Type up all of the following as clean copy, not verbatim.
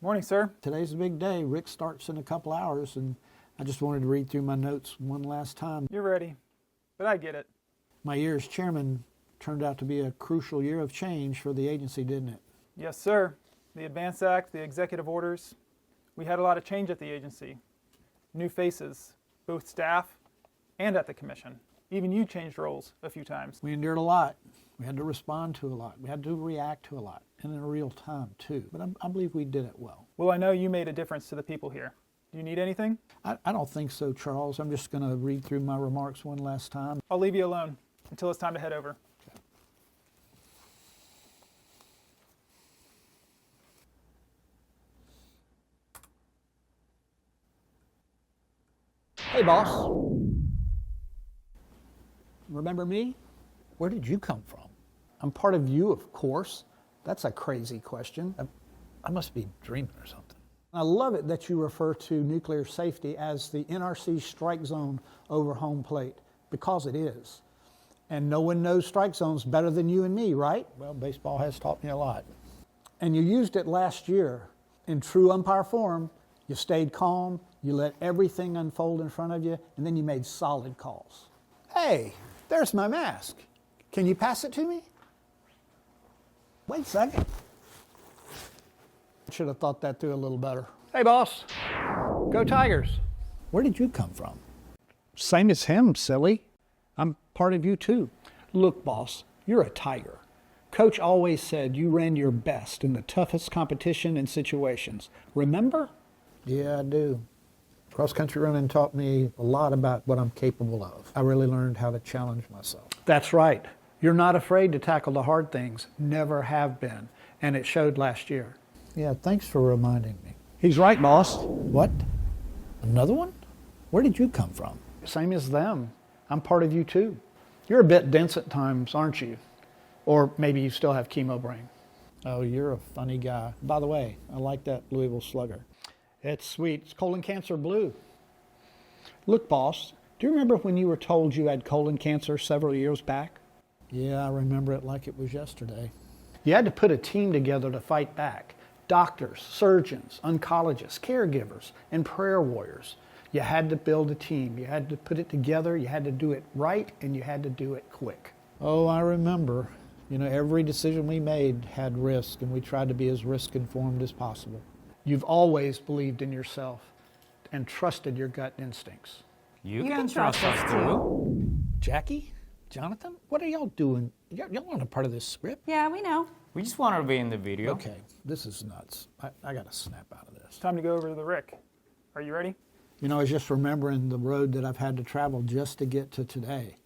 Morning, sir. Today's a big day. RIC starts in a couple hours, and I just wanted to read through my notes one last time. You're ready, but I get it. My year as chairman turned out to be a crucial year of change for the agency, didn't it? Yes, sir. The Advance Act, the executive orders. We had a lot of change at the agency. New faces, both staff and at the commission. Even you changed roles a few times. We endured a lot. We had to respond to a lot. We had to react to a lot, and in real time, too. But I believe we did it well. Well, I know you made a difference to the people here. Do you need anything? I don't think so, Charles. I'm just going to read through my remarks one last time. I'll leave you alone until it's time to head over. Hey, boss. Remember me? Where did you come from? I'm part of you, of course. That's a crazy question. I must be dreaming or something. I love it that you refer to nuclear safety as the NRC strike zone over home plate, because it is. And no one knows strike zones better than you and me, right? Well, baseball has taught me a lot. And you used it last year. In true umpire form, you stayed calm, you let everything unfold in front of you, and then you made solid calls. Hey, there's my mask. Can you pass it to me? Wait a second. Should have thought that through a little better. Hey, boss. Go Tigers. Where did you come from? Same as him, silly. I'm part of you, too. Look, boss, you're a Tiger. Coach always said you ran your best in the toughest competition and situations. Remember? Yeah, I do. Cross-country running taught me a lot about what I'm capable of. I really learned how to challenge myself. That's right. You're not afraid to tackle the hard things. Never have been. And it showed last year. Yeah, thanks for reminding me. He's right, boss. What? Another one? Where did you come from? Same as them. I'm part of you, too. You're a bit dense at times, aren't you? Or maybe you still have chemo brain. Oh, you're a funny guy. By the way, I like that Louisville Slugger. It's sweet. It's colon cancer blue. Look, boss, do you remember when you were told you had colon cancer several years back? Yeah, I remember it like it was yesterday. You had to put a team together to fight back. Doctors, surgeons, oncologists, caregivers, and prayer warriors. You had to build a team. You had to put it together. You had to do it right, and you had to do it quick. Oh, I remember. You know, every decision we made had risk, and we tried to be as risk-informed as possible. You've always believed in yourself and trusted your gut instincts. You can trust us too. Jackie? Jonathan? What are y'all doing? Y'all aren't a part of this script. Yeah, we know. We just want to be in the video. Okay, this is nuts. I got to snap out of this. Time to go over to the RIC. Are you ready? You know, I was just remembering the road that I've had to travel just to get to today.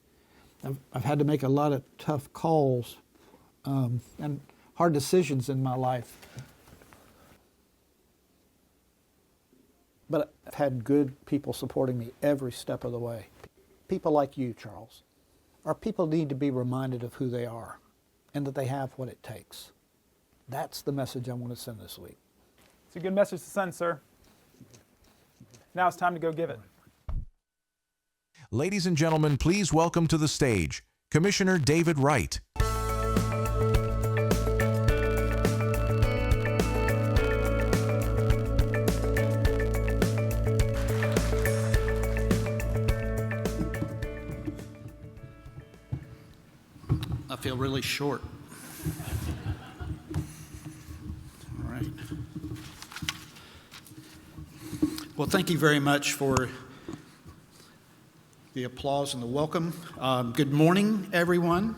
I've had to make a lot of tough calls and hard decisions in my life. But I've had good people supporting me every step of the way. People like you, Charles. Our people need to be reminded of who they are and that they have what it takes. That's the message I want to send this week. It's a good message to send, sir. Now it's time to go give it. Ladies and gentlemen, please welcome to the stage Commissioner David Wright. I feel really short. All right. Well, thank you very much for the applause and the welcome. Good morning, everyone,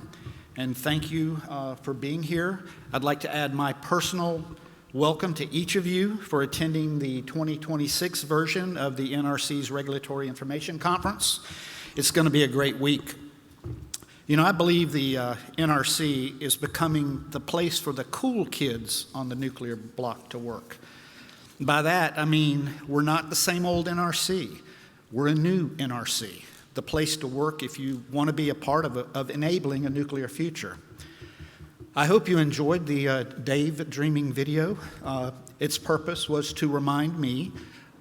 and thank you for being here. I'd like to add my personal welcome to each of you for attending the 2026 version of the NRC's Regulatory Information Conference. It's going to be a great week. You know, I believe the NRC is becoming the place for the cool kids on the nuclear block to work. By that, I mean we're not the same old NRC. We're a new NRC, the place to work if you want to be a part of enabling a nuclear future. I hope you enjoyed the Dave Dreaming video. Its purpose was to remind me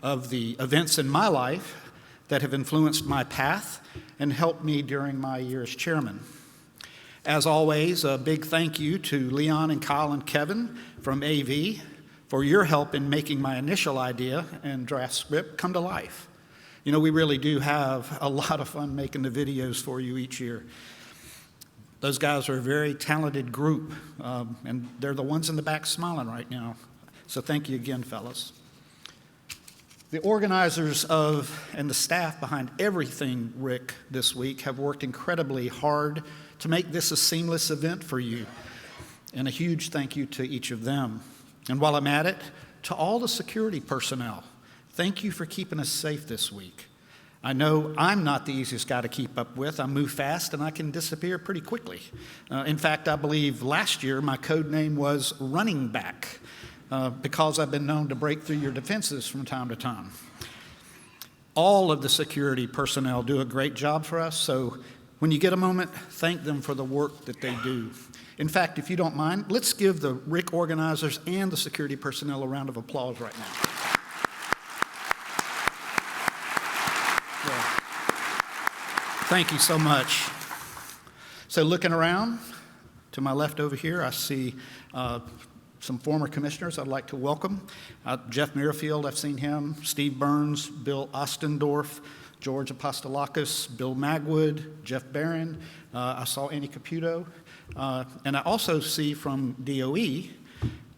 of the events in my life that have influenced my path and helped me during my year as chairman. As always, a big thank you to Leon and Kyle and Kevin from AV for your help in making my initial idea and draft script come to life. You know, we really do have a lot of fun making the videos for you each year. Those guys are a very talented group, and they're the ones in the back smiling right now. So thank you again, fellas. The organizers of and the staff behind everything RIC this week have worked incredibly hard to make this a seamless event for you. And a huge thank you to each of them. And while I'm at it, to all the security personnel, thank you for keeping us safe this week. I know I'm not the easiest guy to keep up with. I move fast and I can disappear pretty quickly. In fact, I believe last year my code name was Running Back because I've been known to break through your defenses from time to time. All of the security personnel do a great job for us, so when you get a moment, thank them for the work that they do. In fact, if you don't mind, let's give the RIC organizers and the security personnel a round of applause right now. Thank you so much. So looking around, to my left over here, I see some former commissioners I'd like to welcome. Jeff Merrifield, I've seen him, Steve Burns, Bill Ostendorf, George Apostolakis, Bill Magwood, Jeff Barron. I saw Annie Caputo. And I also see from DOE,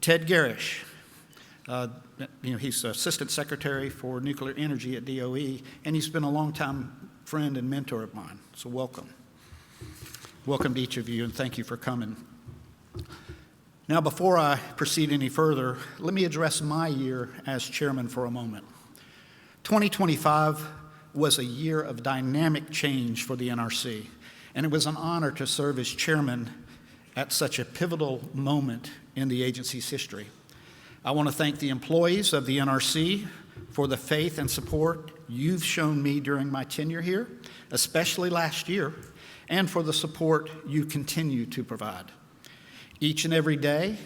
Ted Garish. He's Assistant Secretary for Nuclear Energy at DOE, and he's been a long-time friend and mentor of mine, so welcome. Welcome to each of you, and thank you for coming. Now, before I proceed any further, let me address my year as chairman for a moment. 2025 was a year of dynamic change for the NRC, and it was an honor to serve as chairman at such a pivotal moment in the agency's history. I want to thank the employees of the NRC for the faith and support you've shown me during my tenure here, especially last year, and for the support you continue to provide. Each and every day,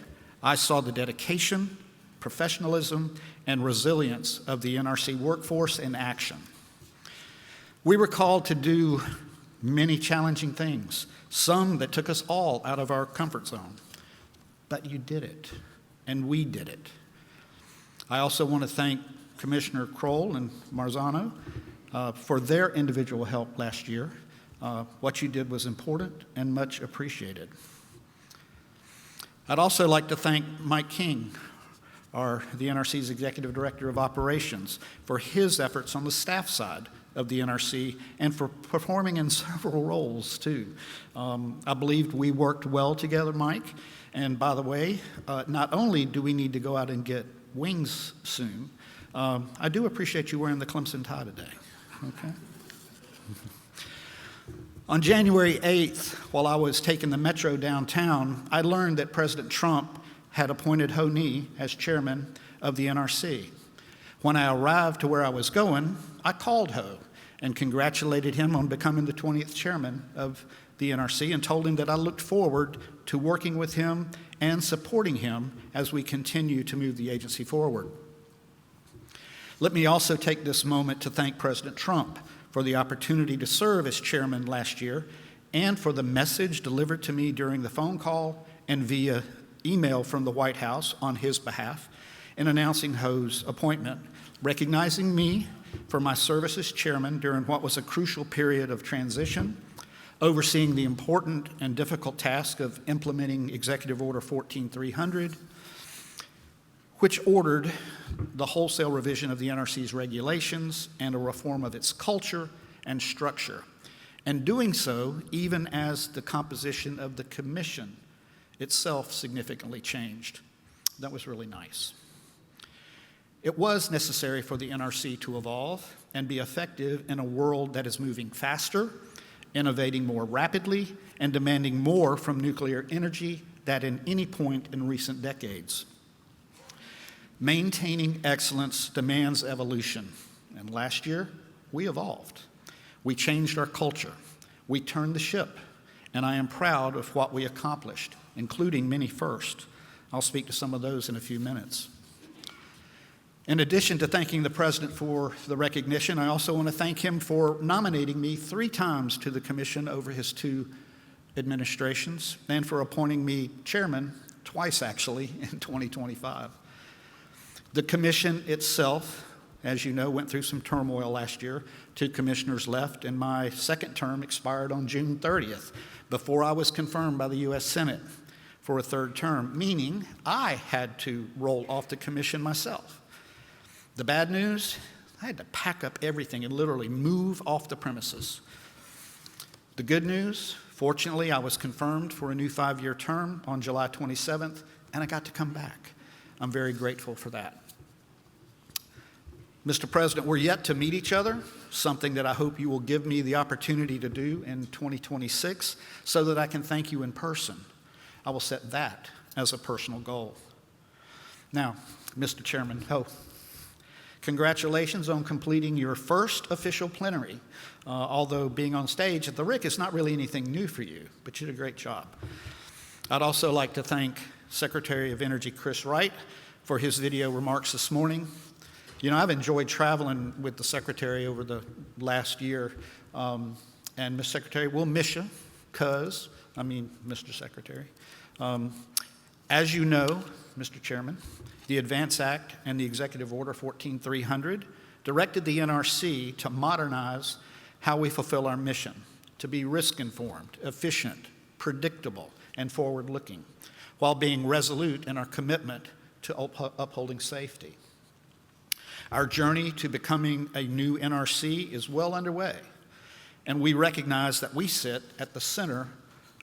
I saw the dedication, professionalism, and resilience of the NRC workforce in action. We were called to do many challenging things, some that took us all out of our comfort zone, but you did it, and we did it. I also want to thank Commissioner Kroll and Marzano for their individual help last year. What you did was important and much appreciated. I'd also like to thank Mike King, the NRC's Executive Director of Operations, for his efforts on the staff side of the NRC and for performing in several roles too. I believed we worked well together, Mike. And by the way, not only do we need to go out and get wings soon, I do appreciate you wearing the Clemson tie today, okay? On January 8th, while I was taking the metro downtown, I learned that President Trump had appointed Ho Ni as chairman of the NRC. When I arrived to where I was going, I called Ho and congratulated him on becoming the 20th chairman of the NRC and told him that I looked forward to working with him and supporting him as we continue to move the agency forward. Let me also take this moment to thank President Trump for the opportunity to serve as chairman last year and for the message delivered to me during the phone call and via email from the White House on his behalf in announcing Ho's appointment, recognizing me for my service as chairman during what was a crucial period of transition, overseeing the important and difficult task of implementing Executive Order 14300, which ordered the wholesale revision of the NRC's regulations and a reform of its culture and structure, and doing so even as the composition of the commission itself significantly changed. That was really nice. It was necessary for the NRC to evolve and be effective in a world that is moving faster, innovating more rapidly, and demanding more from nuclear energy than at any point in recent decades. Maintaining excellence demands evolution, and last year, we evolved. We changed our culture. We turned the ship, and I am proud of what we accomplished, including many firsts. I'll speak to some of those in a few minutes. In addition to thanking the President for the recognition, I also want to thank him for nominating me 3 times to the Commission over his 2 administrations, and for appointing me chairman twice, actually, in 2025. The commission itself, as you know, went through some turmoil last year. 2 commissioners left, and my second term expired on June 30th, before I was confirmed by the U.S. Senate for a 3rd term, meaning I had to roll off the commission myself. The bad news, I had to pack up everything and literally move off the premises. The good news, fortunately, I was confirmed for a new 5-year term on July 27th, and I got to come back. I'm very grateful for that. Mr. President, we're yet to meet each other, something that I hope you will give me the opportunity to do in 2026 so that I can thank you in person. I will set that as a personal goal. Now, Mr. Chairman, congratulations on completing your first official plenary. Although being on stage at the RIC is not really anything new for you, but you did a great job. I'd also like to thank Secretary of Energy Chris Wright for his video remarks this morning. You know, I've enjoyed traveling with the Secretary over the last year, and Ms. Secretary, we'll miss you, Mr. Secretary. As you know, Mr. Chairman, the ADVANCE Act and the Executive Order 14300 directed the NRC to modernize how we fulfill our mission, to be risk-informed, efficient, predictable, and forward-looking, while being resolute in our commitment to upholding safety. Our journey to becoming a new NRC is well underway, and we recognize that we sit at the center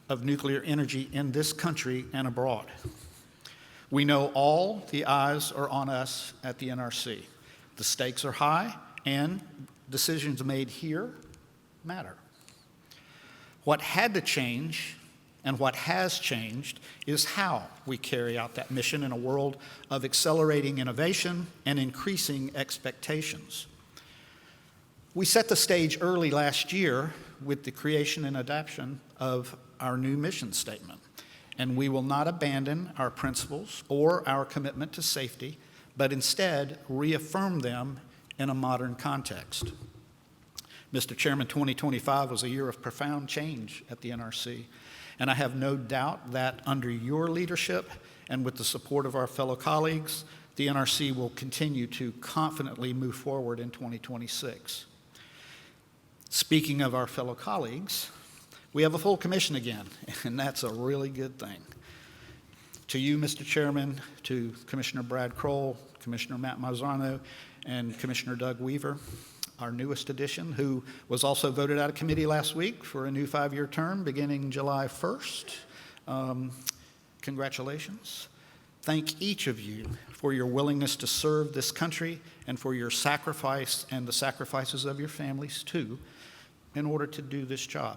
of nuclear energy in this country and abroad. We know all the eyes are on us at the NRC. The stakes are high, and decisions made here matter. What had to change and what has changed is how we carry out that mission in a world of accelerating innovation and increasing expectations. We set the stage early last year with the creation and adoption of our new mission statement, and we will not abandon our principles or our commitment to safety, but instead reaffirm them in a modern context. Mr. Chairman, 2025 was a year of profound change at the NRC, and I have no doubt that under your leadership and with the support of our fellow colleagues, the NRC will continue to confidently move forward in 2026. Speaking of our fellow colleagues, we have a full commission again, and that's a really good thing. To you, Mr. Chairman, to Commissioner Brad Kroll, Commissioner Matt Marzano, and Commissioner Doug Weaver, our newest addition, who was also voted out of committee last week for a new 5-year term beginning July 1st. Congratulations. Thank each of you for your willingness to serve this country and for your sacrifice and the sacrifices of your families, too, in order to do this job.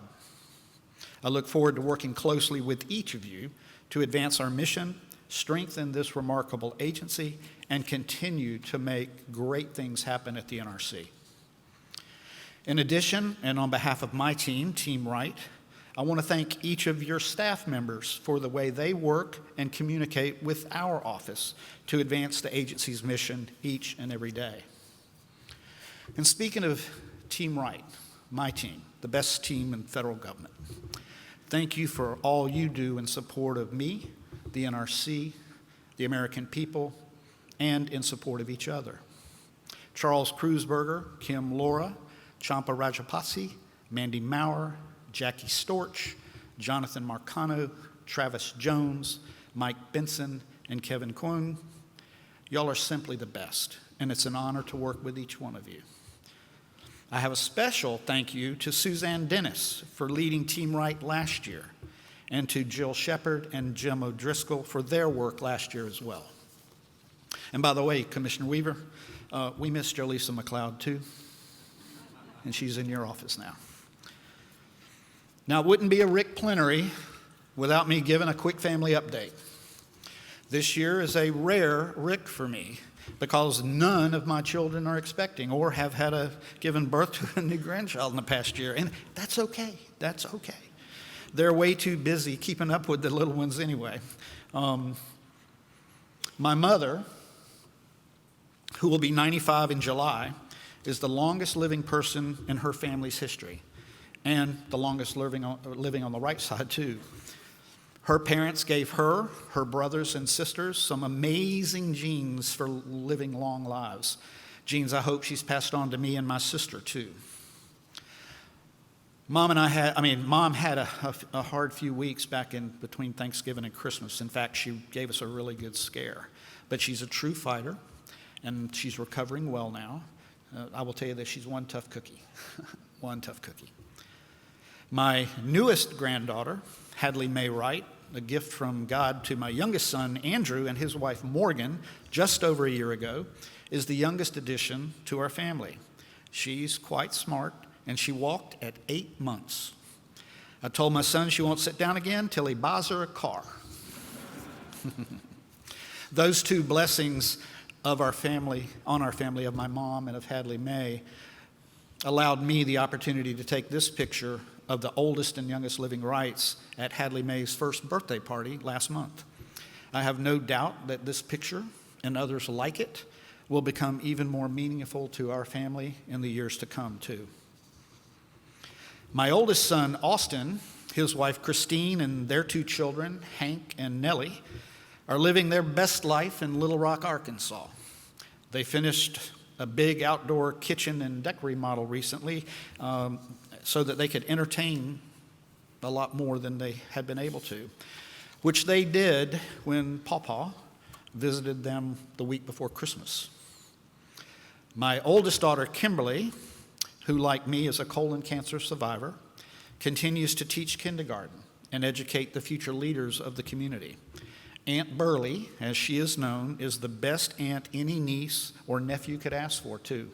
I look forward to working closely with each of you to advance our mission, strengthen this remarkable agency, and continue to make great things happen at the NRC. In addition, and on behalf of my team, Team Wright, I want to thank each of your staff members for the way they work and communicate with our office to advance the agency's mission each and every day. And speaking of Team Wright, my team, the best team in federal government, thank you for all you do in support of me, the NRC, the American people, and in support of each other. Charles Kreuzberger, Kim Laura, Champa Rajapakse, Mandy Maurer, Jackie Storch, Jonathan Marcano, Travis Jones, Mike Benson, and Kevin Kwon. Y'all are simply the best, and it's an honor to work with each one of you. I have a special thank you to Suzanne Dennis for leading Team Wright last year, and to Jill Shepard and Jim O'Driscoll for their work last year as well. And by the way, Commissioner Weaver, we missed Jolisa McLeod too, and she's in your office now. Now, it wouldn't be a RIC plenary without me giving a quick family update. This year is a rare RIC for me because none of my children are expecting or have given birth to a new grandchild in the past year, and that's okay. That's okay. They're way too busy keeping up with the little ones anyway. My mother, who will be 95 in July, is the longest living person in her family's history, and the longest living on the right side, too. Her parents gave her, her brothers and sisters, some amazing genes for living long lives. Genes I hope she's passed on to me and my sister too. Mom had a hard few weeks back in between Thanksgiving and Christmas. In fact, she gave us a really good scare. But she's a true fighter, and she's recovering well now. I will tell you that she's one tough cookie. One tough cookie. My newest granddaughter, Hadley May Wright, a gift from God to my youngest son, Andrew, and his wife, Morgan, just over a year ago, is the youngest addition to our family. She's quite smart, and she walked at 8 months. I told my son she won't sit down again till he buys her a car. Those two blessings of our family, on our family, of my mom and of Hadley May, allowed me the opportunity to take this picture of the oldest and youngest living Wrights at Hadley May's first birthday party last month. I have no doubt that this picture and others like it will become even more meaningful to our family in the years to come too. My oldest son, Austin, his wife Christine, and their 2 children, Hank and Nellie, are living their best life in Little Rock, Arkansas. They finished a big outdoor kitchen and deck remodel recently so that they could entertain a lot more than they had been able to, which they did when Pawpaw visited them the week before Christmas. My oldest daughter, Kimberly, who like me is a colon cancer survivor, continues to teach kindergarten and educate the future leaders of the community. Aunt Burley, as she is known, is the best aunt any niece or nephew could ask for, too.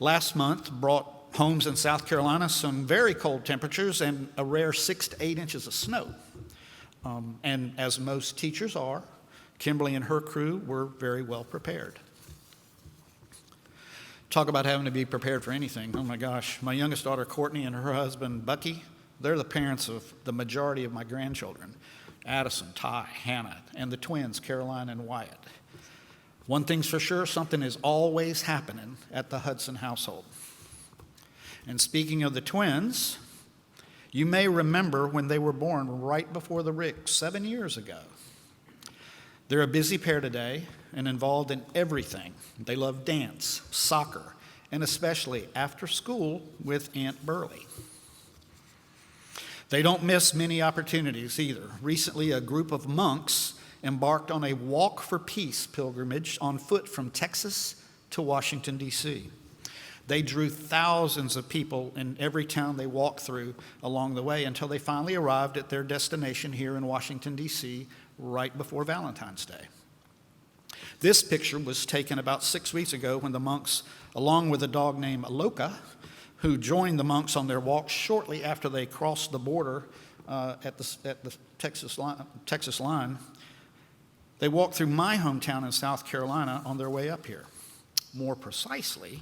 Last month brought homes in South Carolina some very cold temperatures and a rare 6 to 8 inches of snow. And as most teachers are, Kimberly and her crew were very well prepared. Talk about having to be prepared for anything. Oh my gosh, my youngest daughter, Courtney, and her husband, Bucky, they're the parents of the majority of my grandchildren. Addison, Ty, Hannah, and the twins, Caroline and Wyatt. One thing's for sure, something is always happening at the Hudson household. And speaking of the twins, you may remember when they were born right before the RIC 7 years ago. They're a busy pair today and involved in everything. They love dance, soccer, and especially after school with Aunt Burley. They don't miss many opportunities either. Recently, a group of monks embarked on a Walk for Peace pilgrimage on foot from Texas to Washington, D.C. They drew thousands of people in every town they walked through along the way until they finally arrived at their destination here in Washington, D.C., right before Valentine's Day. This picture was taken about 6 weeks ago when the monks, along with a dog named Loka, who joined the monks on their walk shortly after they crossed the border at the Texas line, they walked through my hometown in South Carolina on their way up here. More precisely,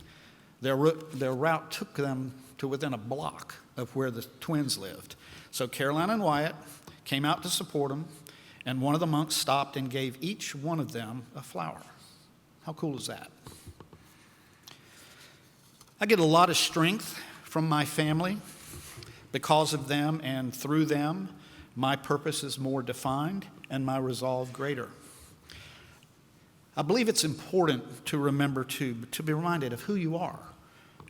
their route took them to within a block of where the twins lived. So Caroline and Wyatt came out to support them, and one of the monks stopped and gave each one of them a flower. How cool is that? I get a lot of strength from my family. Because of them and through them, my purpose is more defined and my resolve greater. I believe it's important to remember to be reminded of who you are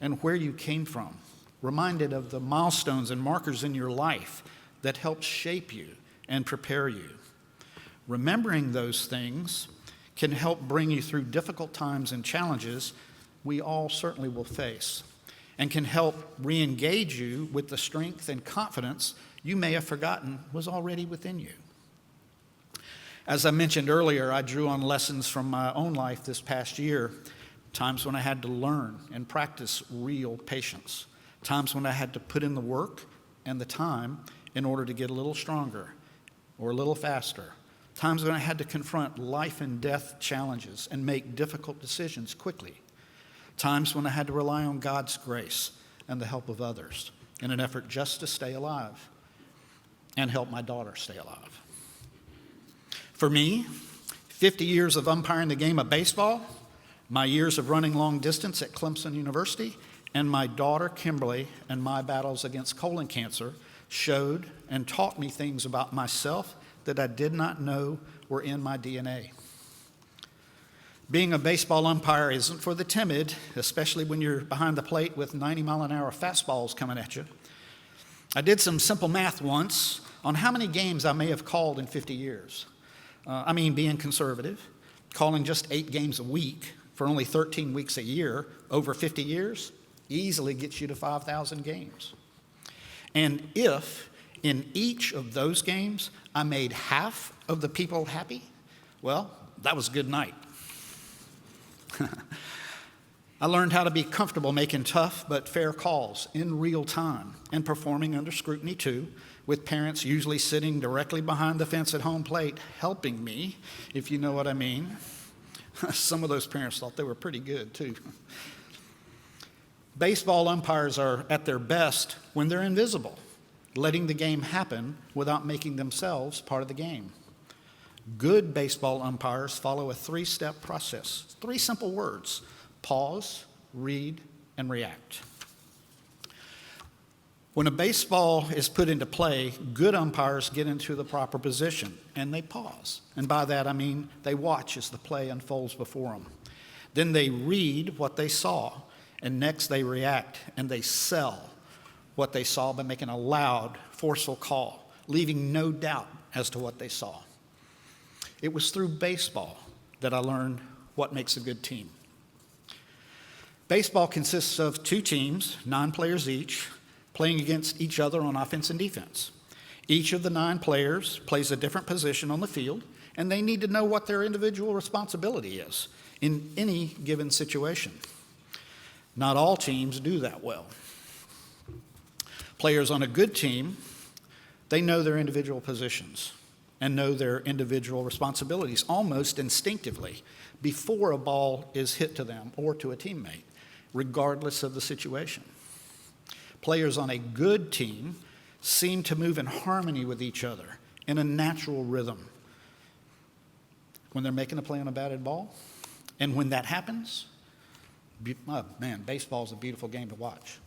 and where you came from, reminded of the milestones and markers in your life that helped shape you and prepare you. Remembering those things can help bring you through difficult times and challenges we all certainly will face, and can help re-engage you with the strength and confidence you may have forgotten was already within you. As I mentioned earlier, I drew on lessons from my own life this past year, times when I had to learn and practice real patience, times when I had to put in the work and the time in order to get a little stronger or a little faster, times when I had to confront life and death challenges and make difficult decisions quickly, times when I had to rely on God's grace and the help of others in an effort just to stay alive and help my daughter stay alive. For me, 50 years of umpiring the game of baseball, my years of running long distance at Clemson University, and my daughter Kimberly and my battles against colon cancer showed and taught me things about myself that I did not know were in my DNA. Being a baseball umpire isn't for the timid, especially when you're behind the plate with 90-mile-an-hour fastballs coming at you. I did some simple math once on how many games I may have called in 50 years. Being conservative, calling just 8 games a week for only 13 weeks a year over 50 years easily gets you to 5,000 games. And if in each of those games I made half of the people happy, well, that was a good night. I learned how to be comfortable making tough but fair calls in real time and performing under scrutiny too, with parents usually sitting directly behind the fence at home plate helping me, if you know what I mean. Some of those parents thought they were pretty good too. Baseball umpires are at their best when they're invisible, letting the game happen without making themselves part of the game. Good baseball umpires follow a 3-step process, 3 simple words: pause, read, and react. When a baseball is put into play, good umpires get into the proper position and they pause. And by that I mean they watch as the play unfolds before them. Then they read what they saw, and next they react and they sell what they saw by making a loud, forceful call, leaving no doubt as to what they saw. It was through baseball that I learned what makes a good team. Baseball consists of 2 teams, 9 players each, playing against each other on offense and defense. Each of the 9 players plays a different position on the field, and they need to know what their individual responsibility is in any given situation. Not all teams do that well. Players on a good team, they know their individual positions and know their individual responsibilities almost instinctively before a ball is hit to them or to a teammate, regardless of the situation. Players on a good team seem to move in harmony with each other in a natural rhythm when they're making a play on a batted ball. And when that happens, baseball is a beautiful game to watch.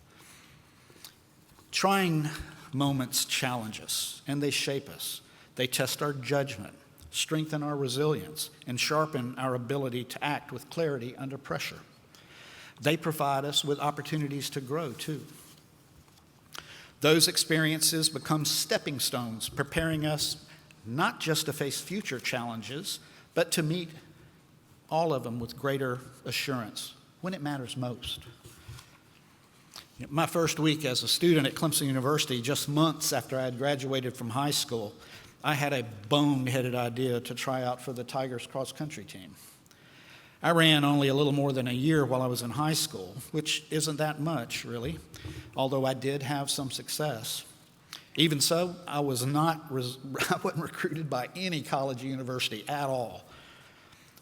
Trying moments challenge us, and they shape us. They test our judgment, strengthen our resilience, and sharpen our ability to act with clarity under pressure. They provide us with opportunities to grow, too. Those experiences become stepping stones, preparing us not just to face future challenges, but to meet all of them with greater assurance when it matters most. My first week as a student at Clemson University, just months after I had graduated from high school, I had a bone-headed idea to try out for the Tigers cross-country team. I ran only a little more than a year while I was in high school, which isn't that much, really, although I did have some success. Even so, I wasn't recruited by any college or university at all.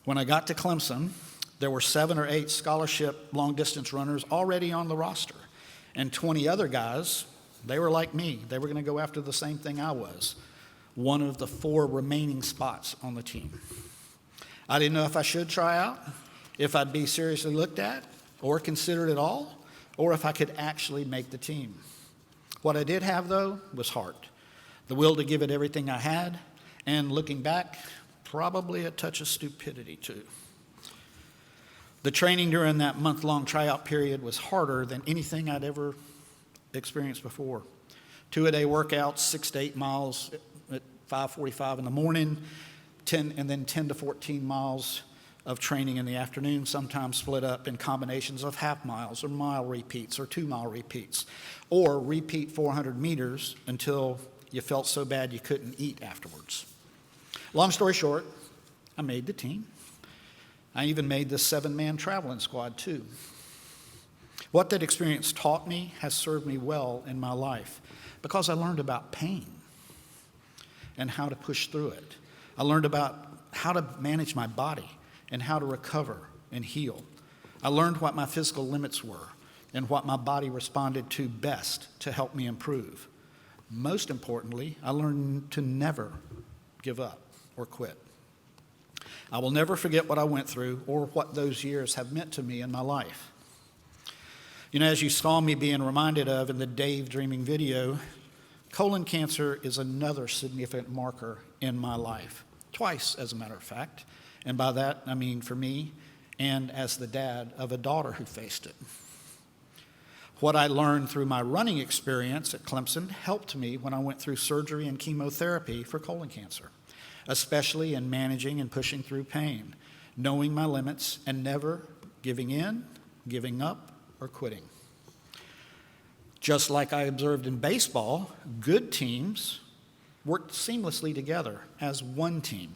When I got to Clemson, there were 7 or 8 scholarship long-distance runners already on the roster, and 20 other guys, they were like me. They were going to go after the same thing I was, one of the 4 remaining spots on the team. I didn't know if I should try out, if I'd be seriously looked at or considered at all, or if I could actually make the team. What I did have, though, was heart, the will to give it everything I had, and looking back, probably a touch of stupidity, too. The training during that month-long tryout period was harder than anything I'd ever experienced before. 2-a-day workouts, 6 to 8 miles at 5:45 in the morning, 10 to 14 miles of training in the afternoon, sometimes split up in combinations of half miles or mile repeats or 2-mile repeats, or repeat 400 meters until you felt so bad you couldn't eat afterwards. Long story short, I made the team. I even made the 7-man traveling squad, too. What that experience taught me has served me well in my life because I learned about pain and how to push through it. I learned about how to manage my body and how to recover and heal. I learned what my physical limits were and what my body responded to best to help me improve. Most importantly, I learned to never give up or quit. I will never forget what I went through or what those years have meant to me in my life. You know, as you saw me being reminded of in the Dave Dreaming video, Colon cancer is another significant marker in my life, twice as a matter of fact, and by that I mean for me and as the dad of a daughter who faced it. What I learned through my running experience at Clemson helped me when I went through surgery and chemotherapy for colon cancer, especially in managing and pushing through pain, knowing my limits and never giving in, giving up, or quitting. Just like I observed in baseball, good teams worked seamlessly together as one team.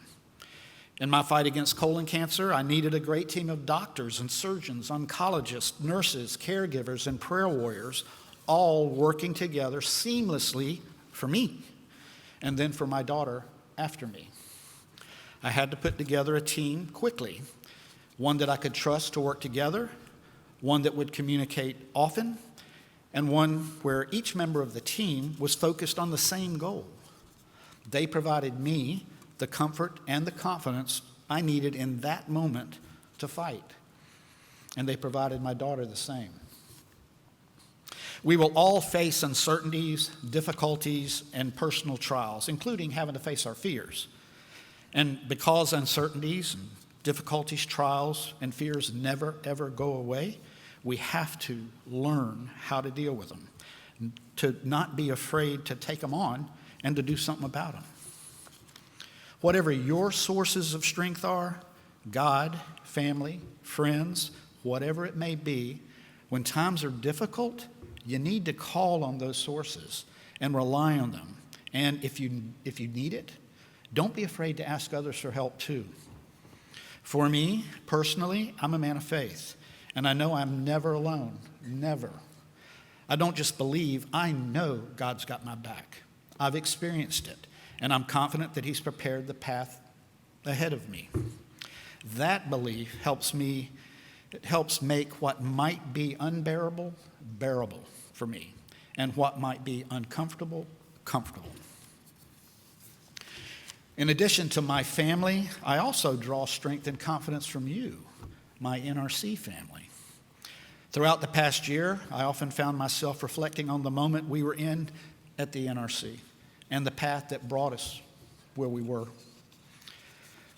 In my fight against colon cancer, I needed a great team of doctors and surgeons, oncologists, nurses, caregivers, and prayer warriors, all working together seamlessly for me, and then for my daughter after me. I had to put together a team quickly, one that I could trust to work together, one that would communicate often, and one where each member of the team was focused on the same goal. They provided me the comfort and the confidence I needed in that moment to fight. And they provided my daughter the same. We will all face uncertainties, difficulties, and personal trials, including having to face our fears. And because uncertainties and difficulties, trials, and fears never, ever go away, we have to learn how to deal with them, to not be afraid to take them on and to do something about them. Whatever your sources of strength are, God, family, friends, whatever it may be, when times are difficult, you need to call on those sources and rely on them. And if you need it, don't be afraid to ask others for help too. For me, personally, I'm a man of faith, and I know I'm never alone, never. I don't just believe, I know God's got my back. I've experienced it. And I'm confident that He's prepared the path ahead of me. That belief helps make what might be unbearable, bearable for me, and what might be uncomfortable, comfortable. In addition to my family, I also draw strength and confidence from you, my NRC family. Throughout the past year, I often found myself reflecting on the moment we were in at the NRC and the path that brought us where we were.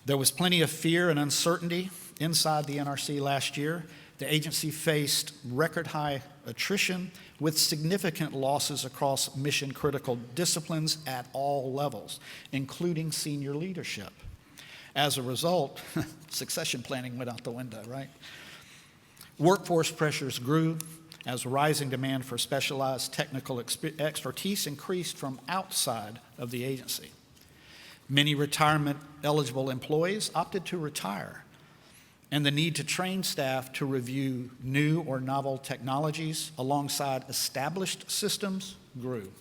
There was plenty of fear and uncertainty inside the NRC last year. The agency faced record-high attrition with significant losses across mission-critical disciplines at all levels, including senior leadership. As a result, succession planning went out the window, right? Workforce pressures grew as rising demand for specialized technical expertise increased from outside of the agency. Many retirement-eligible employees opted to retire, and the need to train staff to review new or novel technologies alongside established systems grew.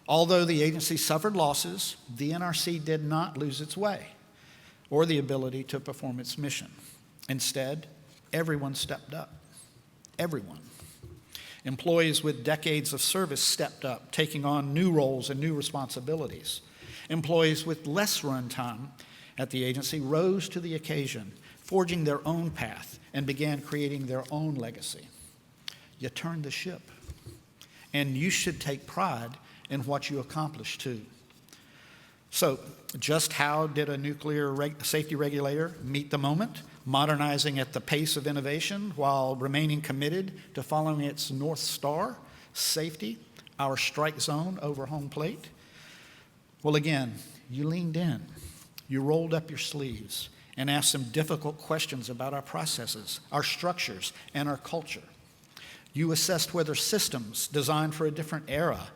Although the agency suffered losses, the NRC did not lose its way or the ability to perform its mission. Instead, everyone stepped up. Everyone. Employees with decades of service stepped up, taking on new roles and new responsibilities. Employees with less run time at the agency rose to the occasion, forging their own path and began creating their own legacy. You turned the ship, and you should take pride in what you accomplished too. So, just how did a nuclear safety regulator meet the moment, modernizing at the pace of innovation while remaining committed to following its North Star, safety, our strike zone over home plate? Well, again, you leaned in, you rolled up your sleeves, and asked some difficult questions about our processes, our structures, and our culture. You assessed whether systems designed for a different era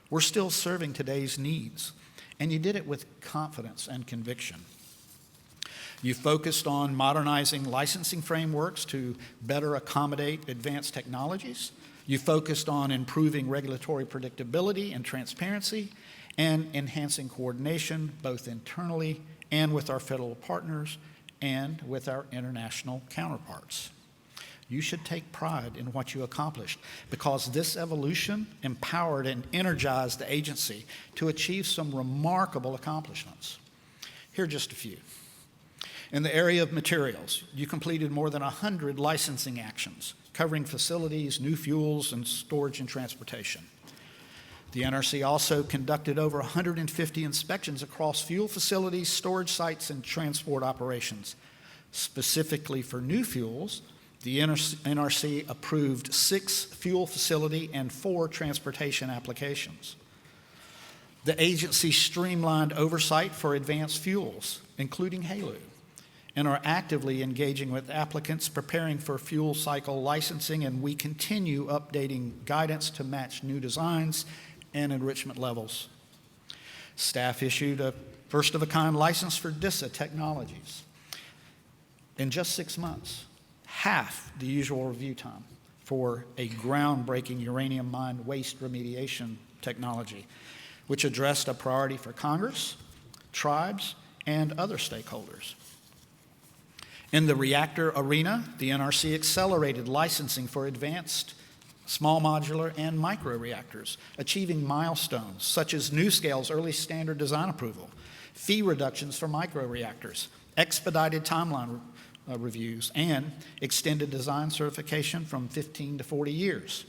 were still serving today's needs, and you did it with confidence and conviction. You focused on modernizing licensing frameworks to better accommodate advanced technologies. You focused on improving regulatory predictability and transparency and enhancing coordination both internally and with our federal partners and with our international counterparts. You should take pride in what you accomplished because this evolution empowered and energized the agency to achieve some remarkable accomplishments. Here are just a few. In the area of materials, you completed more than 100 licensing actions covering facilities, new fuels, and storage and transportation. The NRC also conducted over 150 inspections across fuel facilities, storage sites, and transport operations. Specifically for new fuels, the NRC approved 6 fuel facility and 4 transportation applications. The agency streamlined oversight for advanced fuels, including HALEU, and are actively engaging with applicants preparing for fuel cycle licensing, and we continue updating guidance to match new designs and enrichment levels. Staff issued a first-of-a-kind license for DISA Technologies in just 6 months, half the usual review time for a groundbreaking uranium mine waste remediation technology, which addressed a priority for Congress, tribes, and other stakeholders. In the reactor arena, the NRC accelerated licensing for advanced small modular and micro reactors, achieving milestones such as NuScale's early standard design approval, fee reductions for micro reactors, expedited timeline reviews, and extended design certification from 15 to 40 years.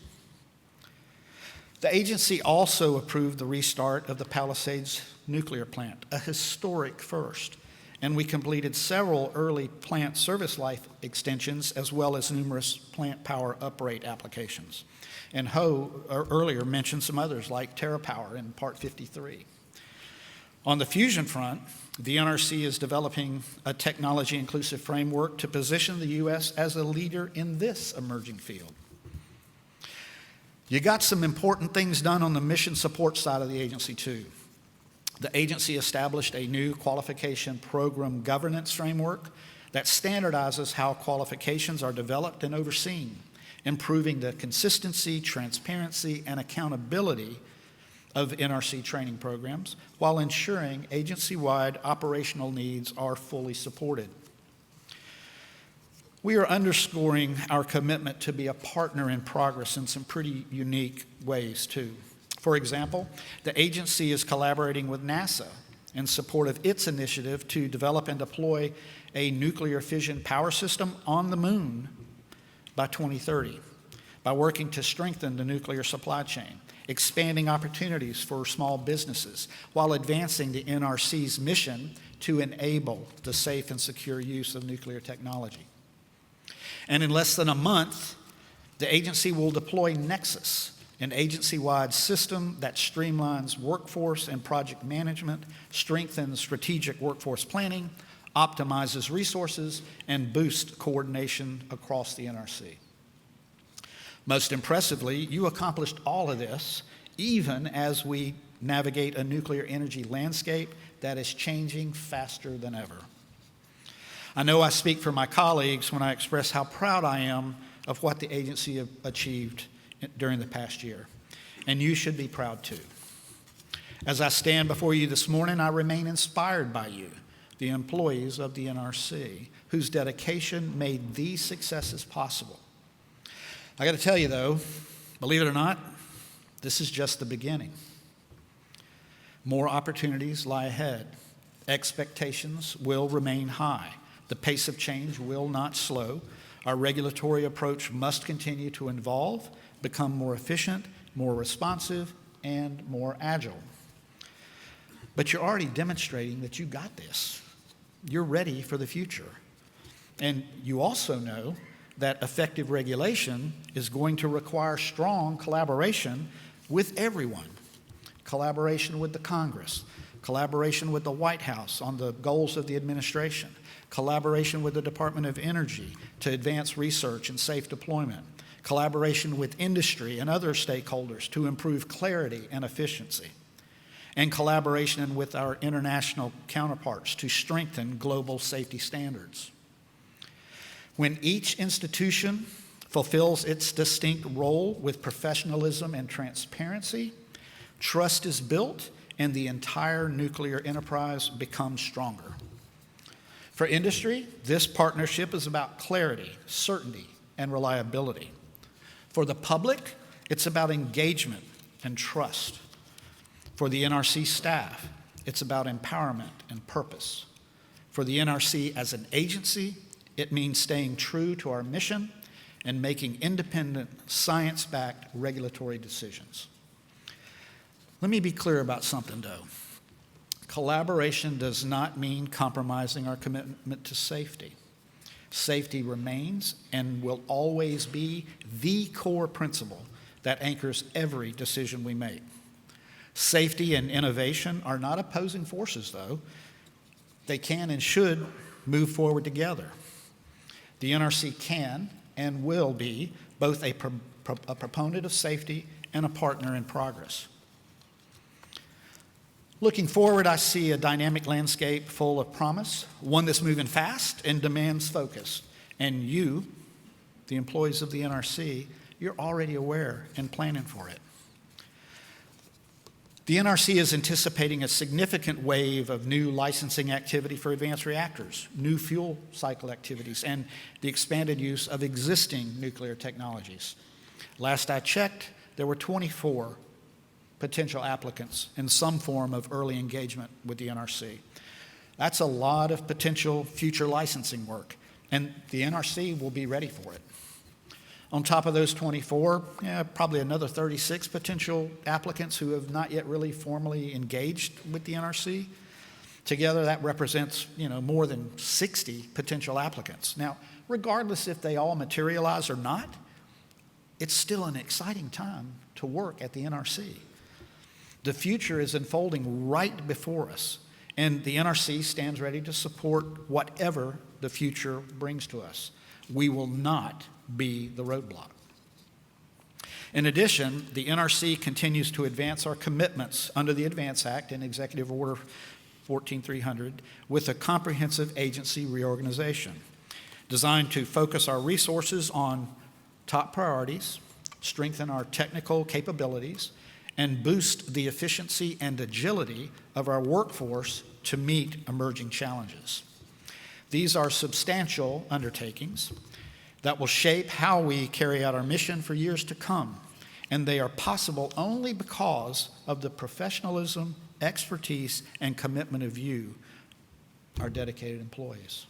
The agency also approved the restart of the Palisades nuclear plant, a historic first, and we completed several early plant service life extensions as well as numerous plant power uprate applications. And Ho earlier mentioned some others like TerraPower in Part 53. On the fusion front, the NRC is developing a technology-inclusive framework to position the U.S. as a leader in this emerging field. You got some important things done on the mission support side of the agency, too. The agency established a new qualification program governance framework that standardizes how qualifications are developed and overseen, improving the consistency, transparency, and accountability of NRC training programs while ensuring agency-wide operational needs are fully supported. We are underscoring our commitment to be a partner in progress in some pretty unique ways, too. For example, the agency is collaborating with NASA in support of its initiative to develop and deploy a nuclear fission power system on the moon by 2030 by working to strengthen the nuclear supply chain, expanding opportunities for small businesses while advancing the NRC's mission to enable the safe and secure use of nuclear technology. And in less than a month, the agency will deploy Nexus, an agency-wide system that streamlines workforce and project management, strengthens strategic workforce planning, optimizes resources, and boosts coordination across the NRC. Most impressively, you accomplished all of this even as we navigate a nuclear energy landscape that is changing faster than ever. I know I speak for my colleagues when I express how proud I am of what the agency achieved during the past year, and you should be proud too. As I stand before you this morning, I remain inspired by you, the employees of the NRC, whose dedication made these successes possible. I got to tell you though, believe it or not, this is just the beginning. More opportunities lie ahead. Expectations will remain high. The pace of change will not slow. Our regulatory approach must continue to evolve, become more efficient, more responsive, and more agile. But you're already demonstrating that you got this. You're ready for the future. And you also know that effective regulation is going to require strong collaboration with everyone. Collaboration with the Congress, collaboration with the White House on the goals of the administration, collaboration with the Department of Energy to advance research and safe deployment, collaboration with industry and other stakeholders to improve clarity and efficiency, and collaboration with our international counterparts to strengthen global safety standards. When each institution fulfills its distinct role with professionalism and transparency, trust is built and the entire nuclear enterprise becomes stronger. For industry, this partnership is about clarity, certainty, and reliability. For the public, it's about engagement and trust. For the NRC staff, it's about empowerment and purpose. For the NRC as an agency, it means staying true to our mission and making independent, science-backed regulatory decisions. Let me be clear about something, though. Collaboration does not mean compromising our commitment to safety. Safety remains and will always be the core principle that anchors every decision we make. Safety and innovation are not opposing forces, though. They can and should move forward together. The NRC can and will be both a proponent of safety and a partner in progress. Looking forward, I see a dynamic landscape full of promise, one that's moving fast and demands focus. And you, the employees of the NRC, you're already aware and planning for it. The NRC is anticipating a significant wave of new licensing activity for advanced reactors, new fuel cycle activities, and the expanded use of existing nuclear technologies. Last I checked, there were 24 potential applicants in some form of early engagement with the NRC. That's a lot of potential future licensing work, and the NRC will be ready for it. On top of those 24, probably another 36 potential applicants who have not yet really formally engaged with the NRC. Together, that represents more than 60 potential applicants. Now, regardless if they all materialize or not, it's still an exciting time to work at the NRC. The future is unfolding right before us, and the NRC stands ready to support whatever the future brings to us. We will not be the roadblock. In addition, the NRC continues to advance our commitments under the ADVANCE Act and Executive Order 14300 with a comprehensive agency reorganization designed to focus our resources on top priorities, strengthen our technical capabilities, and boost the efficiency and agility of our workforce to meet emerging challenges. These are substantial undertakings that will shape how we carry out our mission for years to come, and they are possible only because of the professionalism, expertise, and commitment of you, our dedicated employees.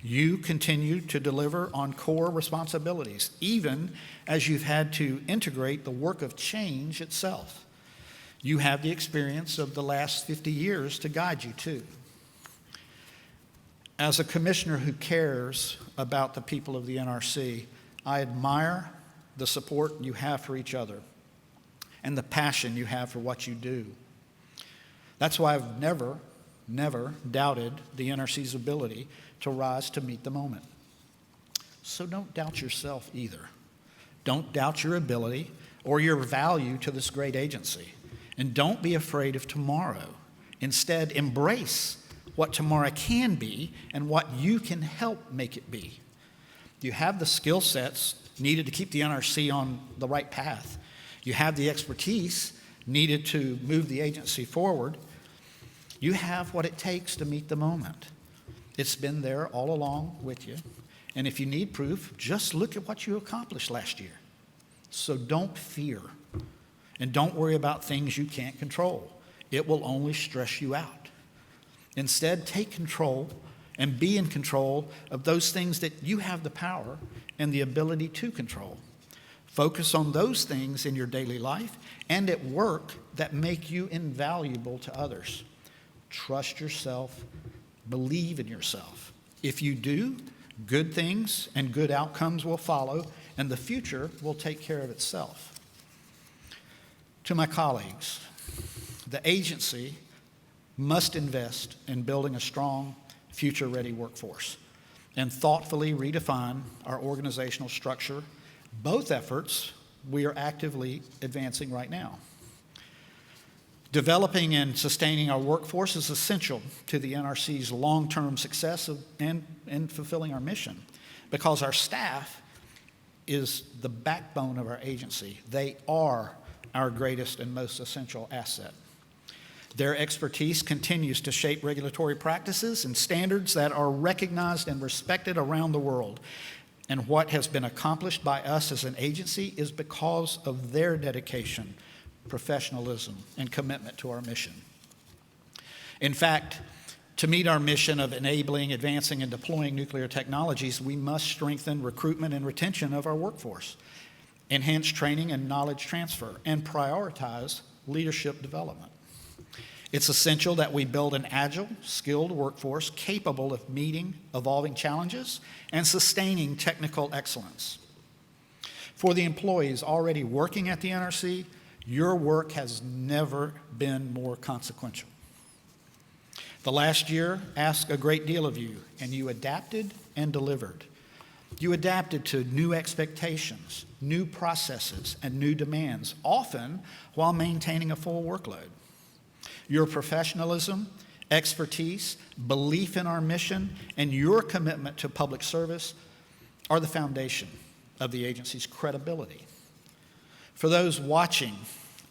You continue to deliver on core responsibilities, even as you've had to integrate the work of change itself. You have the experience of the last 50 years to guide you too. As a commissioner who cares about the people of the NRC, I admire the support you have for each other and the passion you have for what you do. That's why I've never doubted the NRC's ability to rise to meet the moment. So don't doubt yourself either. Don't doubt your ability or your value to this great agency. And don't be afraid of tomorrow. Instead, embrace what tomorrow can be and what you can help make it be. You have the skill sets needed to keep the NRC on the right path. You have the expertise needed to move the agency forward. You have what it takes to meet the moment. It's been there all along with you. And if you need proof, just look at what you accomplished last year. So don't fear. And don't worry about things you can't control. It will only stress you out. Instead, take control and be in control of those things that you have the power and the ability to control. Focus on those things in your daily life and at work that make you invaluable to others. Trust yourself. Believe in yourself. If you do, good things and good outcomes will follow, and the future will take care of itself. To my colleagues, the agency must invest in building a strong, future-ready workforce and thoughtfully redefine our organizational structure. Both efforts we are actively advancing right now. Developing and sustaining our workforce is essential to the NRC's long-term success and fulfilling our mission, because our staff is the backbone of our agency. They are our greatest and most essential asset. Their expertise continues to shape regulatory practices and standards that are recognized and respected around the world. And what has been accomplished by us as an agency is because of their dedication, professionalism, and commitment to our mission. In fact, to meet our mission of enabling, advancing, and deploying nuclear technologies, we must strengthen recruitment and retention of our workforce, enhance training and knowledge transfer, and prioritize leadership development. It's essential that we build an agile, skilled workforce capable of meeting evolving challenges and sustaining technical excellence. For the employees already working at the NRC, your work has never been more consequential. The last year asked a great deal of you, and you adapted and delivered. You adapted to new expectations, new processes, and new demands, often while maintaining a full workload. Your professionalism, expertise, belief in our mission, and your commitment to public service are the foundation of the agency's credibility. For those watching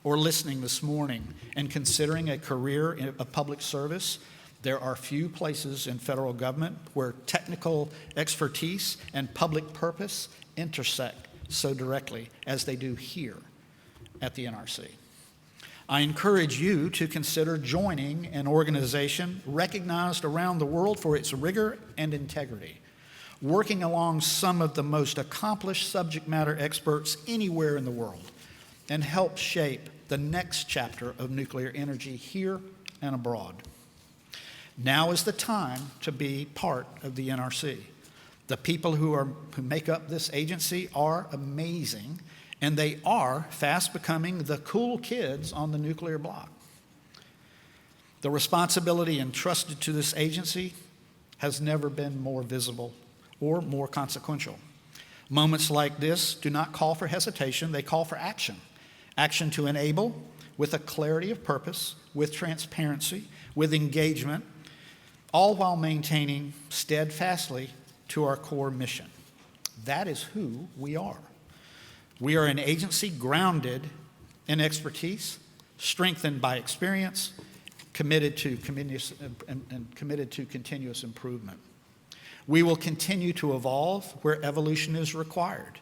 or listening this morning and considering a career of public service, there are few places in federal government where technical expertise and public purpose intersect so directly as they do here at the NRC. I encourage you to consider joining an organization recognized around the world for its rigor and integrity, working along some of the most accomplished subject matter experts anywhere in the world, and help shape the next chapter of nuclear energy here and abroad. Now is the time to be part of the NRC. The people who make up this agency are amazing, and they are fast becoming the cool kids on the nuclear block. The responsibility entrusted to this agency has never been more visible or more consequential. Moments like this do not call for hesitation, they call for action. Action to enable with a clarity of purpose, with transparency, with engagement, all while maintaining steadfastly to our core mission. That is who we are. We are an agency grounded in expertise, strengthened by experience, committed to continuous improvement. We will continue to evolve where evolution is required.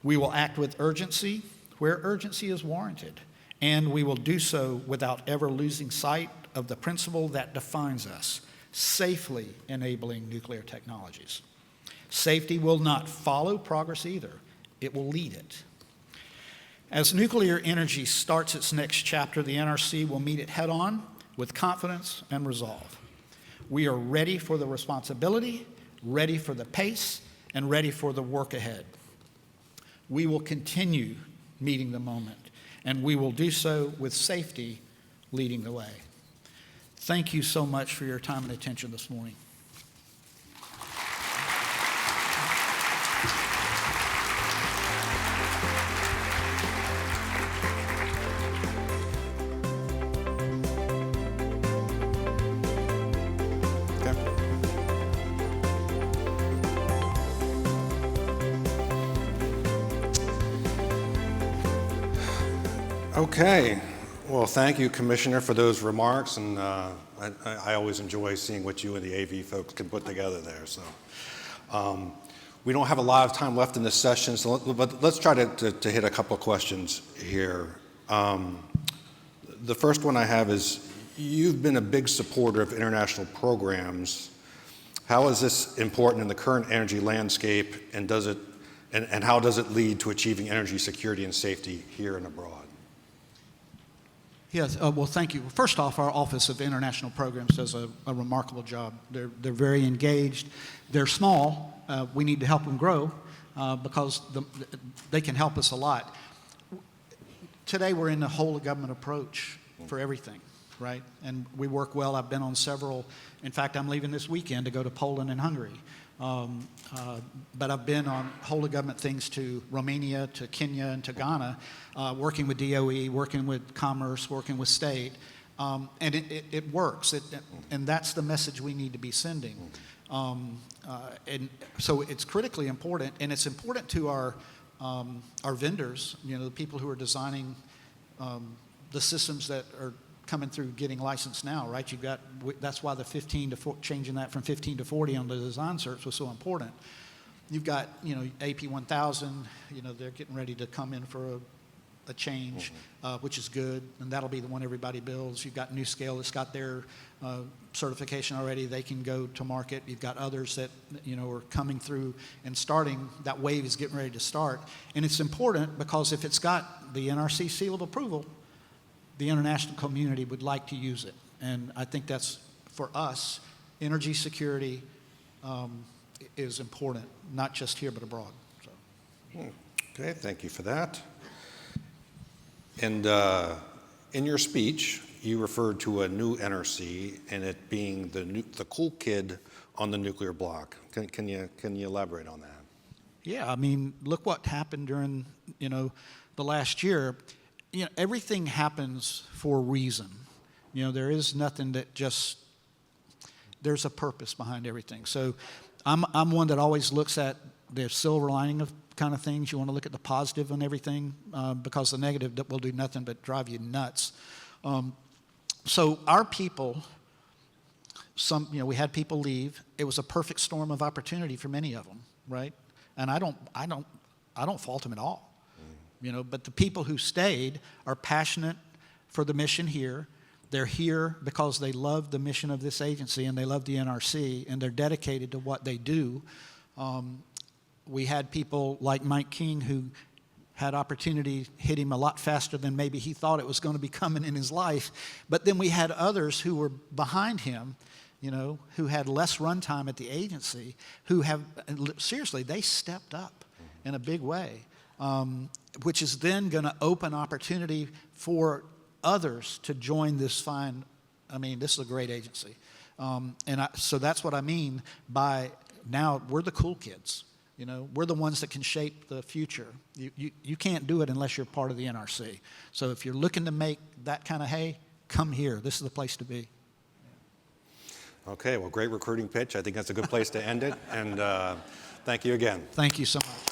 We will act with urgency where urgency is warranted, and we will do so without ever losing sight of the principle that defines us: safely enabling nuclear technologies. Safety will not follow progress either. It will lead it. As nuclear energy starts its next chapter, the NRC will meet it head-on with confidence and resolve. We are ready for the responsibility, ready for the pace, and ready for the work ahead. We will continue meeting the moment, and we will do so with safety leading the way. Thank you so much for your time and attention this morning. Okay. Well, thank you, Commissioner, for those remarks, and I always enjoy seeing what you and the AV folks can put together there. So we don't have a lot of time left in this session, but let's try to hit a couple of questions here. The first one I have is, you've been a big supporter of international programs. How is this important in the current energy landscape, and how does it lead to achieving energy security and safety here and abroad? Yes, well, thank you. First off, our Office of International Programs does a remarkable job. They're very engaged. They're small. We need to help them grow because they can help us a lot. Today, we're in the whole of government approach for everything, right? And we work well. I've been on several. In fact, I'm leaving this weekend to go to Poland and Hungary. But I've been on whole of government things to Romania, to Kenya, and to Ghana, working with DOE, working with Commerce, working with State, and it works. And that's the message we need to be sending. And so it's critically important, and it's important to our vendors, the people who are designing the systems that are coming through getting licensed now, right? That's why the 15 to 4, changing that from 15 to 40 on the design certs was so important. You've got, AP 1000, they're getting ready to come in for a change, which is good, and that'll be the one everybody builds. You've got NuScale that's got their certification already. They can go to market. You've got others that, are coming through and starting. That wave is getting ready to start. And it's important because if it's got the NRC seal of approval, the international community would like to use it. And I think that's, for us, energy security is important, not just here but abroad. So. Okay, thank you for that. And in your speech, you referred to a new NRC and it being the cool kid on the nuclear block. Can you elaborate on that? Yeah, I mean, look what happened during, the last year. Everything happens for a reason. There is nothing that just, there's a purpose behind everything. So I'm one that always looks at the silver lining of kind of things. You want to look at the positive on everything because the negative will do nothing but drive you nuts. So our people, we had people leave. It was a perfect storm of opportunity for many of them, right? And I don't fault them at all. But the people who stayed are passionate for the mission here. They're here because they love the mission of this agency and they love the NRC and they're dedicated to what they do. We had people like Mike King who had opportunity hit him a lot faster than maybe he thought it was going to be coming in his life. But then we had others who were behind him, who had less runtime at the agency, who have, seriously, they stepped up in a big way, which is then going to open opportunity for others to join this fine, this is a great agency. So that's what I mean by now we're the cool kids. We're the ones that can shape the future. You can't do it unless you're part of the NRC. So if you're looking to make that kind of hay, come here. This is the place to be. Okay, well, great recruiting pitch. I think that's a good place to end it. And thank you again. Thank you so much.